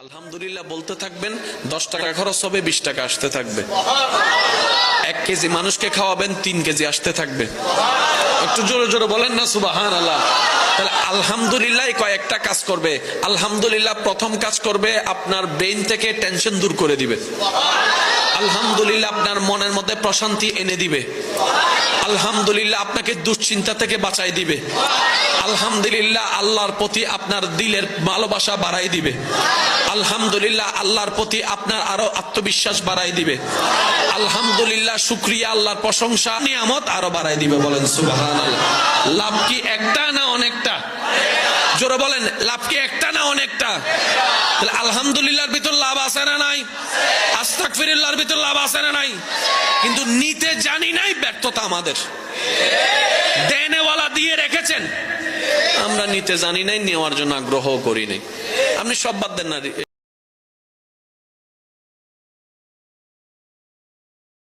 আলহামদুলিল্লাহ বলতে থাকবেন, 10 টাকা খরচ হবে, 20 টাকা আসতে থাকবে। 1 কেজি মানুষকে খাওয়াবেন, 3 কেজি আসতে থাকবে। একটু জোরে জোরে বলেন না সুবহানাল্লাহ। তাহলে আলহামদুলিল্লাহ কয়েকটা কাজ করবে। আলহামদুলিল্লাহ প্রথম কাজ করবে, আপনার ব্রেইন থেকে টেনশন দূর করে দিবে। আলহামদুলিল্লাহ আপনার মনের মধ্যে প্রশান্তি এনে দিবে। আলহামদুলিল্লাহ আপনাকে দুশ্চিন্তা থেকে বাঁচাই দিবে। আলহামদুলিল্লাহ আল্লাহর প্রতি আপনার দিলের ভালোবাসা বাড়াই দিবে। আলহামদুলিল্লাহ আল্লাহর প্রতি আপনার আরো আত্মবিশ্বাস বাড়াই দিবে। আলহামদুলিল্লাহ শুকরিয়া, আল্লাহর প্রশংসা, নিয়ামত আরো বাড়াই দিবে। বলেন সুবহানাল্লাহ। লাভ কি একটা না অনেকটা? জোরে বলেন, লাভ কি একটা না অনেকটা? তাহলে আলহামদুলিল্লাহর ভিতর লাভ আছে না নাই? আস্তাগফিরুল্লাহর ভিতর লাভ আছে না নাই? কিন্তু নিতে জানি নাই, ব্যর্থতা আমাদের। দেনেওয়ালা দিয়ে রেখেছেন, আমরা নিতে জানি নাই, নেওয়ার জন্য আগ্রহ করি নাই। আপনি সব বাদ দেন না।